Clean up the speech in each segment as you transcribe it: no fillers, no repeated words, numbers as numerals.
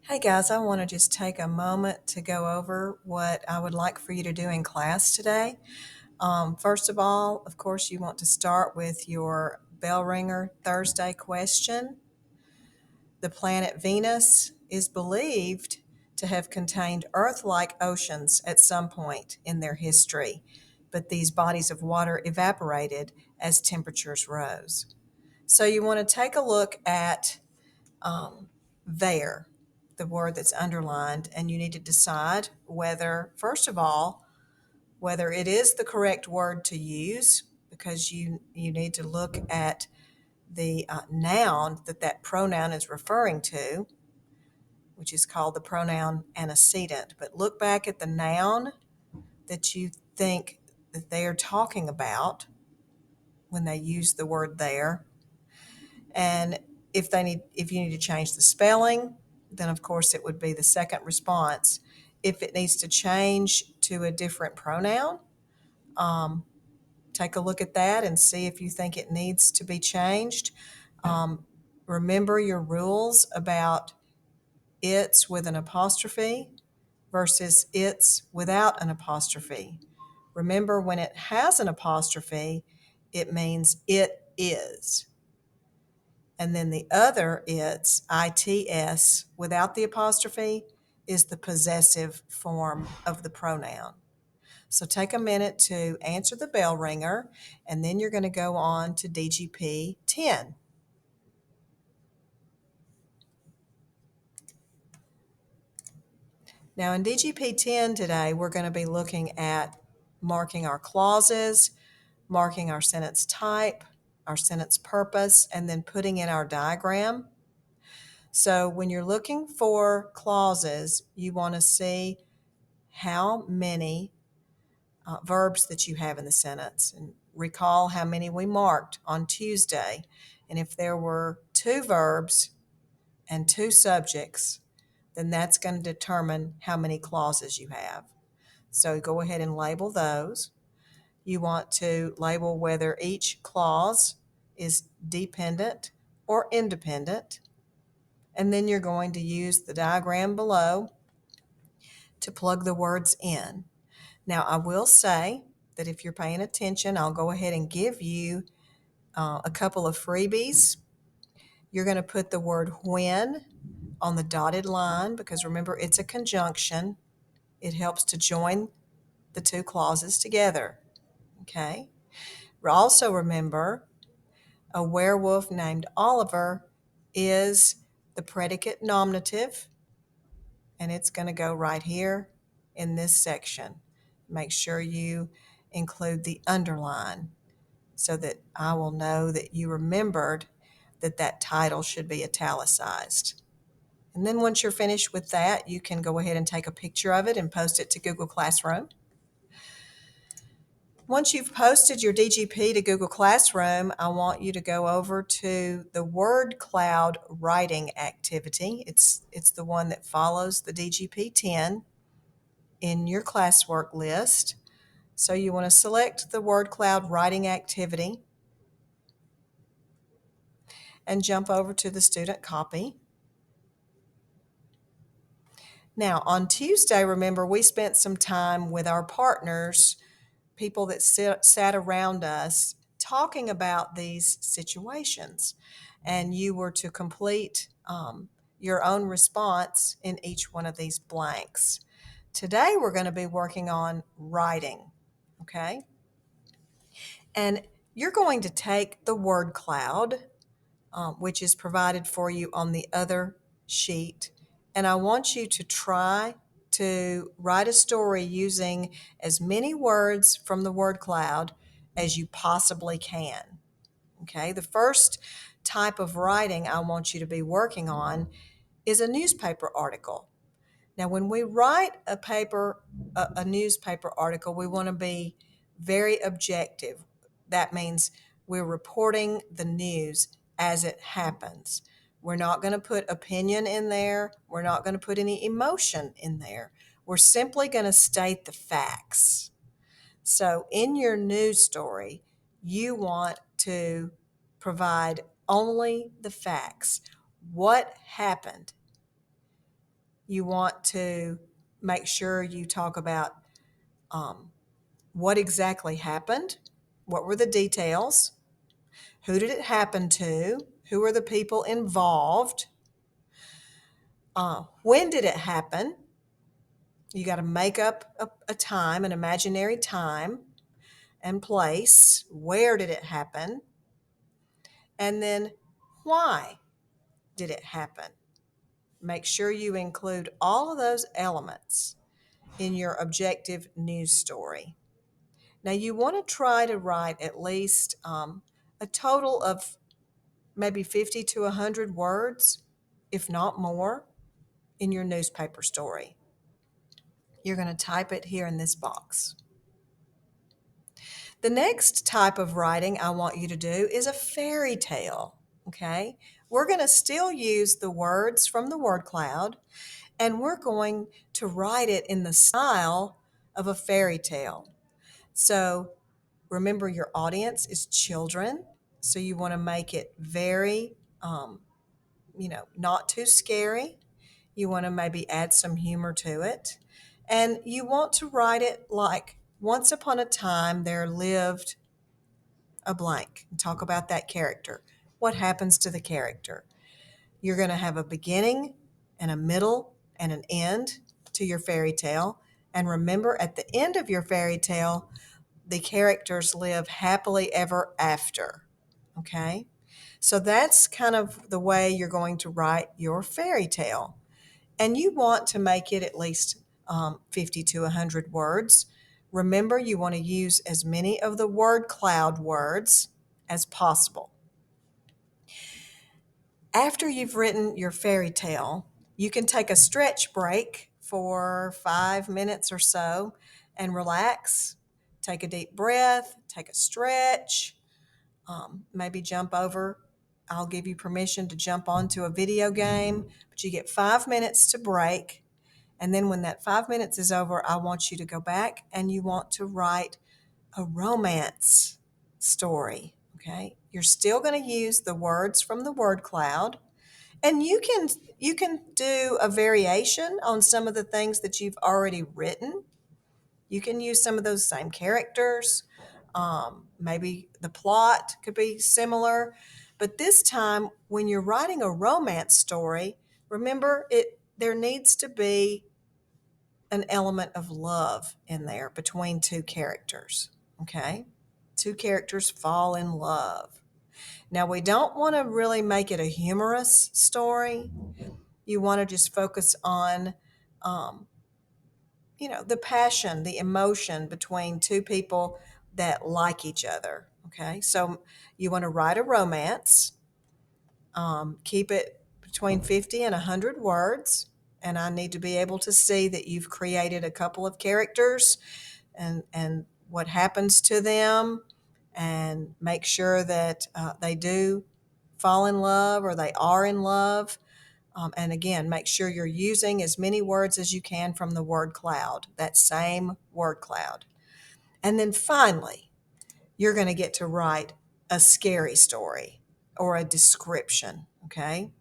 Hey guys, I want to just take a moment to go over what I would like for you to do in class today. First of all, of course, you want to start with your bell ringer Thursday question. The planet Venus is believed to have contained Earth like oceans at some point in their history, but these bodies of water evaporated as temperatures rose. So you want to take a look at there, the word that's underlined, and you need to decide whether, first of all, whether it is the correct word to use, because you need to look at the noun that pronoun is referring to, which is called the pronoun antecedent. But look back at the noun that you think that they are talking about when they use the word there. And if you need to change the spelling, then of course it would be the second response. If it needs to change to a different pronoun, um, take a look at that and see if you think it needs to be changed. Remember your rules about it's with an apostrophe versus it's without an apostrophe. Remember, when it has an apostrophe, it means it is. And then the other its without the apostrophe is the possessive form of the pronoun. So take a minute to answer the bell ringer, and then you're going to go on to DGP 10. Now in DGP 10 today, we're going to be looking at marking our clauses, marking our sentence type, our sentence purpose, and then putting in our diagram. So when you're looking for clauses, you want to see how many verbs that you have in the sentence, and recall how many we marked on Tuesday. And if there were two verbs and two subjects, then that's going to determine how many clauses you have. So go ahead and label those. You want to label whether each clause is dependent or independent. And then you're going to use the diagram below to plug the words in. Now, I will say that if you're paying attention, I'll go ahead and give you a couple of freebies. You're going to put the word when on the dotted line because remember, it's a conjunction. It helps to join the two clauses together. Okay? Also, remember, a werewolf named Oliver is the predicate nominative, and it's going to go right here in this section. Make sure you include the underline so that I will know that you remembered that title should be italicized. And then once you're finished with that, you can go ahead and take a picture of it and post it to Google Classroom. Once you've posted your DGP to Google Classroom, I want you to go over to the word cloud writing activity. It's the one that follows the DGP 10 in your classwork list. So you want to select the word cloud writing activity and jump over to the student copy. Now, on Tuesday, remember, we spent some time with our partners, people that sat around us, talking about these situations. And you were to complete your own response in each one of these blanks. Today, we're going to be working on writing, okay? And you're going to take the word cloud, which is provided for you on the other sheet. And I want you to try to write a story using as many words from the word cloud as you possibly can. Okay, the first type of writing I want you to be working on is a newspaper article. Now, when we write a newspaper article, we want to be very objective. That means we're reporting the news as it happens. We're not going to put opinion in there. We're not going to put any emotion in there. We're simply going to state the facts. So in your news story, you want to provide only the facts. What happened? You want to make sure you talk about um, what exactly happened, what were the details, who did it happen to, who are the people involved, when did it happen. You got to make up a time, an imaginary time and place. Where did it happen? And then why did it happen? Make sure you include all of those elements in your objective news story. Now, you want to try to write at least a total of maybe 50 to 100 words, if not more, in your newspaper story. You're going to type it here in this box. The next type of writing I want you to do is a fairy tale. Okay? We're going to still use the words from the word cloud, and we're going to write it in the style of a fairy tale. So remember, your audience is children, so you want to make it very, not too scary. You want to maybe add some humor to it. And you want to write it like once upon a time there lived a blank. Talk about that character. What happens to the character? You're going to have a beginning and a middle and an end to your fairy tale. And remember, at the end of your fairy tale, the characters live happily ever after. Okay? So that's kind of the way you're going to write your fairy tale. And you want to make it at least 50 to 100 words. Remember, you want to use as many of the word cloud words as possible. After you've written your fairy tale, you can take a stretch break for 5 minutes or so and relax. Take a deep breath, take a stretch, maybe jump over. I'll give you permission to jump onto a video game, but you get 5 minutes to break. And then when that 5 minutes is over, I want you to go back and you want to write a romance story. Okay. You're still going to use the words from the word cloud. And you can do a variation on some of the things that you've already written. You can use some of those same characters. Maybe the plot could be similar. But this time, when you're writing a romance story, remember there needs to be an element of love in there between two characters. Okay? Two characters fall in love. Now, we don't want to really make it a humorous story. You want to just focus on, um, the passion, the emotion between two people that like each other. Okay? So you want to write a romance, keep it between 50 and 100 words. And I need to be able to see that you've created a couple of characters and what happens to them, and make sure that they do fall in love or they are in love. And again, make sure you're using as many words as you can from the word cloud, that same word cloud. And then finally, you're going to get to write a scary story or a description. Okay.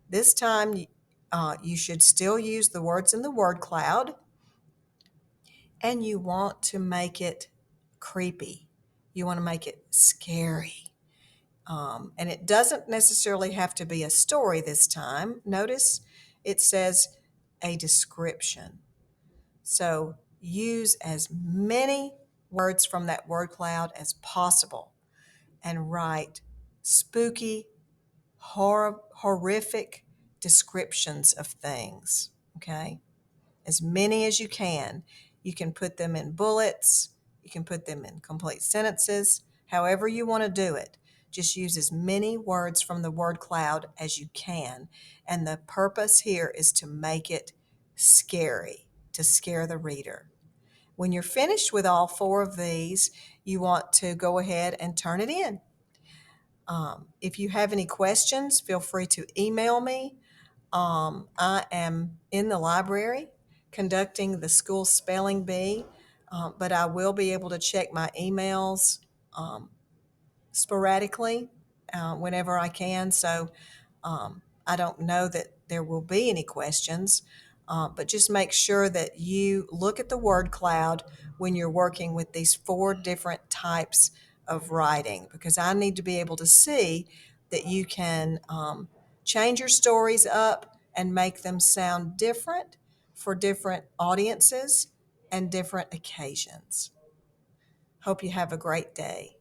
This time, you should still use the words in the word cloud, and you want to make it creepy. You want to make it scary. And it doesn't necessarily have to be a story this time. Notice it says a description. So use as many words from that word cloud as possible and write spooky, horrific descriptions of things. Okay? As many as you can. You can put them in bullets, you can put them in complete sentences, however you want to do it. Just use as many words from the word cloud as you can. And the purpose here is to make it scary, to scare the reader. When you're finished with all four of these, you want to go ahead and turn it in. If you have any questions, feel free to email me. I am in the library conducting the school spelling bee, but I will be able to check my emails sporadically whenever I can. So I don't know that there will be any questions. But just make sure that you look at the word cloud when you're working with these four different types of writing, because I need to be able to see that you can change your stories up and make them sound different for different audiences and different occasions. Hope you have a great day.